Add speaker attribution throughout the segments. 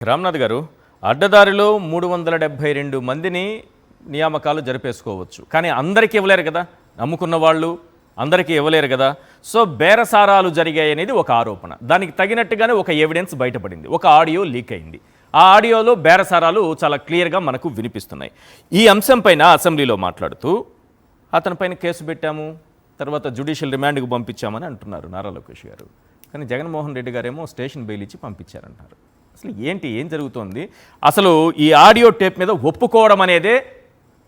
Speaker 1: రామ్నాథ్ గారు, అడ్డదారిలో 372 మందిని నియామకాలు జరిపేసుకోవచ్చు, కానీ అందరికీ ఇవ్వలేరు కదా, నమ్ముకున్న వాళ్ళు అందరికీ ఇవ్వలేరు కదా. సో బేరసారాలు జరిగాయి అనేది ఒక ఆరోపణ. దానికి తగినట్టుగానే ఒక ఎవిడెన్స్ బయటపడింది, ఒక ఆడియో లీక్ అయింది. ఆ ఆడియోలో బేరసారాలు చాలా క్లియర్గా మనకు వినిపిస్తున్నాయి. ఈ అంశం పైన అసెంబ్లీలో మాట్లాడుతూ అతనిపైన కేసు పెట్టాము, తర్వాత జ్యుడిషియల్ రిమాండ్కు పంపించామని అంటున్నారు నారా లోకేష్ గారు. కానీ జగన్మోహన్ రెడ్డి గారేమో స్టేషన్ బెయిల్ ఇచ్చి పంపించారంటారు. అసలు ఏం జరుగుతోంది? అసలు ఈ ఆడియో టేప్ మీద ఒప్పుకోవడం అనేదే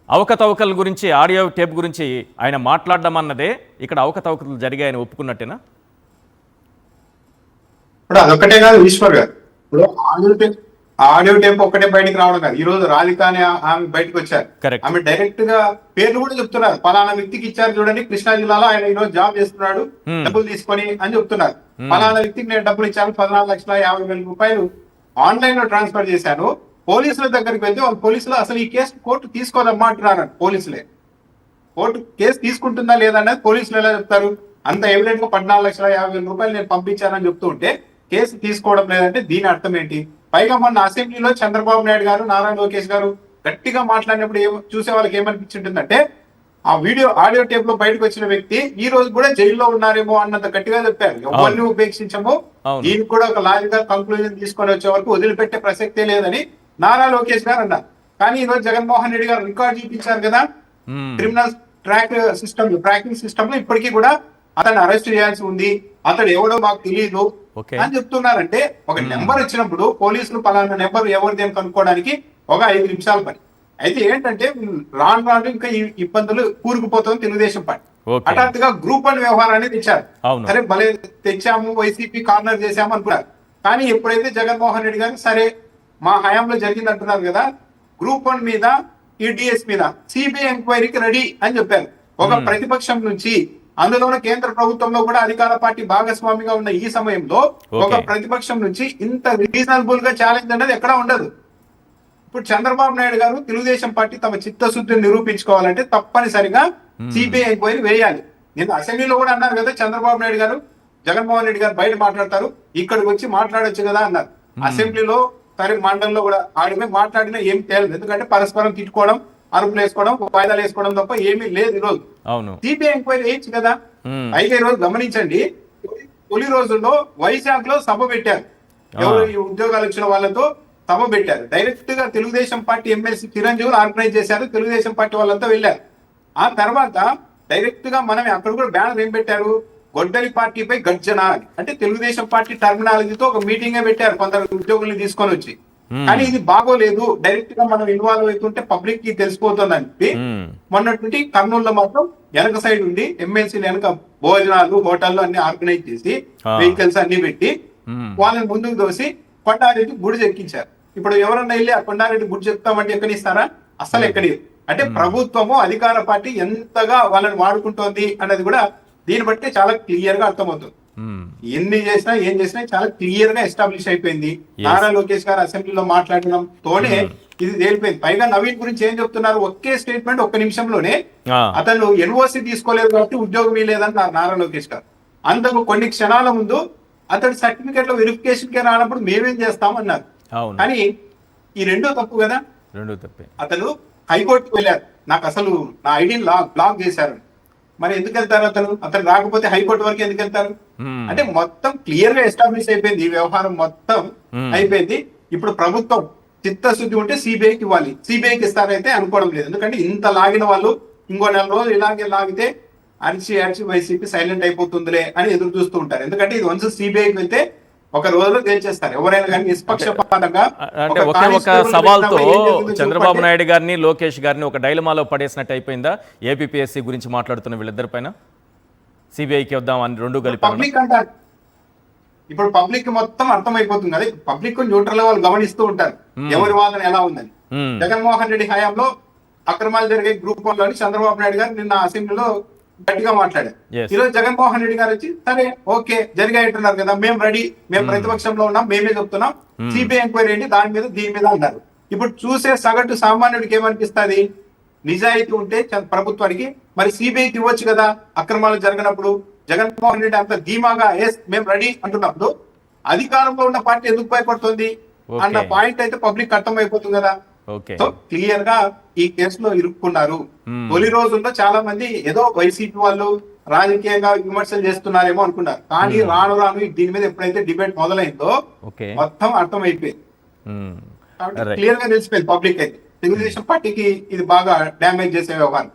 Speaker 1: అవకతవకల గురించి, ఆడియో టేప్ గురించి ఆయన మాట్లాడడం అన్నదే ఇక్కడ అవకతవకలు జరిగాయని ఒప్పుకున్నట్టేనా?
Speaker 2: ఇప్పుడు అదొక్కటే కాదు ఈశ్వర్ గారు, ఇప్పుడు ఆడియో టేప్ ఒక్కటే బయటకు రావడం కాదు. ఈ రోజు రాధిక అనే ఆమె బయటకు వచ్చారు. ఆమె డైరెక్ట్ గా పేర్లు కూడా చెప్తున్నారు. పలానా వ్యక్తికి ఇచ్చారు చూడండి, కృష్ణా జిల్లాలో ఆయన ఈ రోజు జాబ్ చేస్తున్నాడు, డబ్బులు తీసుకొని అని చెప్తున్నారు. పలానా వ్యక్తికి నేను డబ్బులు ఇచ్చాను, 14,50,000 రూపాయలు ఆన్లైన్ లో ట్రాన్స్ఫర్ చేశాను. పోలీసుల దగ్గరికి వెళ్తే వాళ్ళు పోలీసులు అసలు ఈ కేసు కోర్టు తీసుకోదమ్మా అంటున్నారు. పోలీసులే కోర్టు కేసు తీసుకుంటుందా లేదా అనేది పోలీసులు ఎలా చెప్తారు? అంత ఎవిడెంట్ గా 14,50,000 రూపాయలు నేను పంపించానని చెప్తూ ఉంటే కేసు తీసుకోవడం లేదంటే దీని అర్థం ఏంటి? పైగా మొన్న అసెంబ్లీలో చంద్రబాబు నాయుడు గారు, నారా లోకేష్ గారు గట్టిగా మాట్లాడినప్పుడు చూసే వాళ్ళకి ఏమనిపించింటుందంటే, ఆ వీడియో ఆడియో టేప్ లో బయటకు వచ్చిన వ్యక్తి ఈ రోజు కూడా జైల్లో ఉన్నారేమో అన్నంత గట్టిగా చెప్పారు. ఎవరిని ఉపేక్షించమో, దీనికి కూడా ఒక లాజికల్ కంక్లూజన్ తీసుకొని వచ్చే వరకు వదిలిపెట్టే ప్రసక్తే లేదని నారా లోకేష్ గారు అన్నారు. కానీ ఈ రోజు జగన్మోహన్ రెడ్డి గారు రికార్డ్ చూపించారు కదా, క్రిమినల్ ట్రాకింగ్ సిస్టమ్ లో ఇప్పటికీ కూడా అతన్ని అరెస్ట్ చేయాల్సి ఉంది, అతడు ఎవడో మాకు తెలియదు అని చెప్తున్నారంటే, ఒక నెంబర్ వచ్చినప్పుడు పోలీసులు పలానా నెంబర్ ఎవరిది అని కనుక్కోవడానికి ఒక 5 నిమిషాల పని. అయితే ఏంటంటే రాను ఇంకా ఈ ఇబ్బందులు కూరుకుపోతుంది తెలుగుదేశం పార్టీ. హఠాత్తుగా గ్రూప్ 1 వ్యవహారాన్ని తెచ్చారు. సరే భలే తెచ్చాము, వైసీపీ కార్నర్ చేశాము అనుకున్నారు. కానీ ఎప్పుడైతే జగన్మోహన్ రెడ్డి గారు సరే మా హయాంలో జరిగింది అంటున్నారు కదా, గ్రూప్ 1 మీద, ఈడీఎస్ మీద సిబిఐ ఎంక్వైరీకి రెడీ అని చెప్పారు. ఒక ప్రతిపక్షం నుంచి, అందులోనే కేంద్ర ప్రభుత్వంలో కూడా అధికార పార్టీ భాగస్వామిగా ఉన్న ఈ సమయంలో ఒక ప్రతిపక్షం నుంచి ఇంత రీజనబుల్ గా ఛాలెంజ్ అనేది ఎక్కడా ఉండదు. ఇప్పుడు చంద్రబాబు నాయుడు గారు, తెలుగుదేశం పార్టీ తమ చిత్తశుద్ధిని నిరూపించుకోవాలంటే తప్పనిసరిగా సిబిఐ ఎంక్వైరీ వేయాలి. నేను అసెంబ్లీలో కూడా అన్నారు కదా, చంద్రబాబు నాయుడు గారు, జగన్మోహన్ రెడ్డి గారు బయట మాట్లాడతారు, ఇక్కడికి వచ్చి మాట్లాడొచ్చు కదా అన్నారు. అసెంబ్లీలో సరే మండలంలో కూడా ఆడిపోయి మాట్లాడినా ఏం తేలేదు. ఎందుకంటే పరస్పరం తిట్టుకోవడం, అరుపులు వేసుకోవడం, వాయిదాలు వేసుకోవడం తప్ప ఏమీ లేదు. ఈ రోజు సిబిఐ ఎంక్వైరీ వేయచ్చు కదా. అయితే ఈ రోజు గమనించండి, తొలి రోజుల్లో వైజాగ్ లో సభ పెట్టారు. ఎవరు ఈ ఉద్యోగాలు ఇచ్చిన వాళ్ళతో సభ పెట్టారు. డైరెక్ట్ గా తెలుగుదేశం పార్టీ ఎమ్మెల్సీ చిరంజీవులు ఆర్గనైజ్ చేశారు, తెలుగుదేశం పార్టీ వాళ్ళంతా వెళ్ళారు. ఆ తర్వాత డైరెక్ట్ గా మనమే అక్కడ కూడా బ్యానర్ ఏం పెట్టారు, గొడ్డలి పార్టీపై గర్జన అని. అంటే తెలుగుదేశం పార్టీ టర్మినాలజీతో ఒక మీటింగే పెట్టారు కొందరు ఉద్యోగుల్ని తీసుకొని వచ్చి. కానీ ఇది బాగోలేదు, డైరెక్ట్ గా మనం ఇన్వాల్వ్ అవుతుంటే పబ్లిక్ కి తెలిసిపోతుందని చెప్పి మొన్నటి కర్నూలులో మాత్రం వెనక సైడ్ ఉండి ఎమ్మెల్సీలు వెనక భోజనాలు, హోటళ్లు అన్ని ఆర్గనైజ్ చేసి, వెహికల్స్ అన్ని పెట్టి వాళ్ళని ముందుకు దోసి కొండారెడ్డి గుడి ఎక్కించారు. ఇప్పుడు ఎవరన్నా వెళ్ళి ఆ కొండారెడ్డి గుడి చెప్తామంటే ఎక్కడిస్తారా? అసలు ఎక్కడి. అంటే ప్రభుత్వము, అధికార పార్టీ ఎంతగా వాళ్ళని వాడుకుంటోంది అన్నది కూడా దీన్ని బట్టి చాలా క్లియర్ గా అర్థమవుతుంది. ఎన్ని చేసినా ఏం చేసినా చాలా క్లియర్ గా ఎస్టాబ్లిష్ అయిపోయింది. నారా లోకేష్ గారు అసెంబ్లీలో మాట్లాడడంతోనే ఇది తేలిపోయింది. పైగా నవీన్ గురించి ఏం చెప్తున్నారు, ఒకే స్టేట్మెంట్ ఒక్క నిమిషంలోనే, అతను ఎన్ఓసి తీసుకోలేదు కాబట్టి ఉద్యోగం ఇవ్వలేదన్నారు నారా లోకేష్ గారు. అందుకు కొన్ని క్షణాల ముందు అతడి సర్టిఫికేట్ లో వెరిఫికేషన్ కి రానప్పుడు మేమేం చేస్తామన్నారు. కానీ ఈ రెండో తప్పు కదా. అతను హైకోర్టుకు వెళ్ళారు, నాకు అసలు నా ఐడిని బ్లాక్ చేశారు. మరి ఎందుకు వెళ్తారు? అతను రాకపోతే హైకోర్టు వరకు ఎందుకు వెళ్తారు? అంటే మొత్తం క్లియర్ గా ఎస్టాబ్లిష్ అయిపోయింది, ఈ వ్యవహారం మొత్తం అయిపోయింది. ఇప్పుడు ప్రభుత్వం చిత్తశుద్ధి ఉంటే సిబిఐకి ఇవ్వాలి, సిబిఐకి ఇస్తారైతే అనుకోవడం లేదు. ఎందుకంటే ఇంత లాగిన వాళ్ళు ఇంకో 4 రోజులు ఇలాగే లాగితే అరిచి వైసీపీ సైలెంట్ అయిపోతుందిలే అని ఎదురు చూస్తూ ఉంటారు. ఎందుకంటే ఇది వన్స్ సిబిఐకి వెళ్తే ఒక రోజులో తేల్చేస్తారు ఎవరైనా కానీ నిష్పక్షపాతంగా.
Speaker 1: అంటే ఒకే ఒక సవాల్తో చంద్రబాబు నాయుడు గారిని, లోకేష్ గారిని ఒక డైలమాలో పడేసినట్టు అయిపోయిందా ఏపీఎస్సీ గురించి మాట్లాడుతున్న వీళ్ళిద్దరి పైన? సిబిఐకి వద్దాం అని రెండు కలిపి
Speaker 2: పబ్లిక్ అంటారు. ఇప్పుడు పబ్లిక్ మొత్తం అర్థమైపోతుంది కదా, పబ్లిక్ న్యూట్రల్ వాళ్ళు గమనిస్తూ ఉంటారు ఎవరి వాదన ఎలా ఉందని. జగన్మోహన్ రెడ్డి హయాంలో అక్రమాలు జరిగే గ్రూప్ 1 లోని చంద్రబాబు నాయుడు గారు నిన్న అసెంబ్లీలో గట్టిగా మాట్లాడారు. ఈరోజు జగన్మోహన్ రెడ్డి గారు వచ్చి సరే ఓకే జరిగాయంటున్నారు కదా, మేము రెడీ, మేము ప్రతిపక్షంలో ఉన్నాం, మేమే చెప్తున్నాం, సిబిఐ ఎంక్వైరీ ఏంటి దాని మీద దీని మీద అన్నారు. ఇప్పుడు చూసే సగటు సామాన్యుడికి ఏమనిపిస్తుంది, నిజాయితీ ఉంటే ప్రభుత్వానికి మరి సిబిఐకి ఇవ్వచ్చు కదా అక్రమాలు జరిగినప్పుడు. జగన్మోహన్ రెడ్డి అంత ధీమాగా మేము రెడీ అంటున్నప్పుడు అధికారంలో ఉన్న పార్టీ ఎందుకు భయపడుతుంది? అన్న పాయింట్ అయితే పబ్లిక్ అర్థమైపోతుంది కదా.
Speaker 1: ఓకే.
Speaker 2: సో క్లియర్ గా ఈ కేసులో ఇరుక్కున్నారు. తొలి రోజుల్లో చాలా మంది ఏదో వైసీపీ వాళ్ళు రాజకీయంగా విమర్శలు చేస్తున్నారేమో అనుకున్నారు. కానీ రాను రాను దీని మీద ఎప్పుడైతే డిబేట్ మొదలైందో
Speaker 1: ఓకే.
Speaker 2: మొత్తం అర్థమైపోయింది. క్లియర్ గా తెలిసిపోయింది పబ్లిక్ అయితే తెలుగుదేశం పార్టీకి ఇది బాగా డ్యామేజ్ చేసే వ్యవహారం.